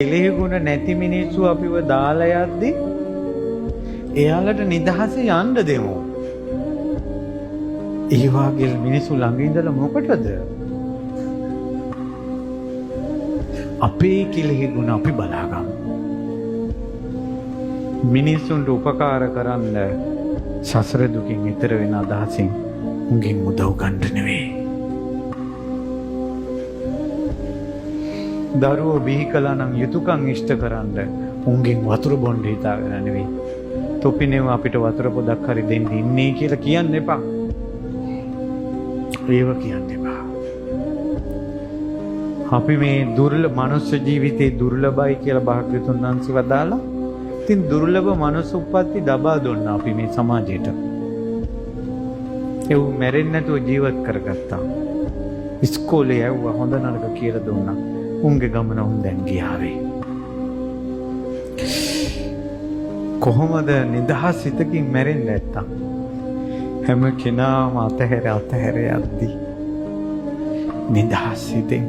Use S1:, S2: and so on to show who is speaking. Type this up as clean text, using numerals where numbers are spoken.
S1: කෙලෙහි ගුණ නැති මිනිස්සු අපිව දාලා යද්දි එයාලට නිදහසේ යන්න දෙමු. ඒ වගේ මිනිස්සු ළඟ ඉඳලා මොකටද? අපේ කෙලෙහි ගුණ අපි බලාගමු. මිනිස්සුන්ට උපකාර කරන්න සසර දුකින් ඈතර වෙන අදහසින් උන්ගෙන් උදව් ගන්න නෙවෙයි. දරුවෝ බිහි කළා නම් යුතුයකම් ඉෂ්ට කරන්න උන්ගෙන් වතුර බොන්න හිතාගෙන නෙවෙයි. තොපිනෙව අපිට වතුර පොදක් හරි දෙන්න ඉන්නේ කියලා කියන්න එපා. ඒව කියන්න එපා. අපි මේ දුර්ලභ මනුෂ්‍ය ජීවිතේ දුර්ලභයි කියලා භාග්‍යතුන් වහන්සේ වදාලා. ඉතින් දුර්ලභ මනුෂ්‍ය උප්පත්ති ලබා දුන්නා අපි මේ සමාජයට. ඒව මැරෙන්නේ නැතුව ජීවත් කරගත්තා. ඉස්කෝලේ යවුවා හොඳ නරක කියලා දුන්නා. උන්ගේ ගමන උන් දැන් ගියාවේ. කොහොමද නිදහස් හිතකින් මැරෙන්නේ නැත්තම්? හැම කෙනාම අතහැර යද්දි නිදහස් හිතෙන්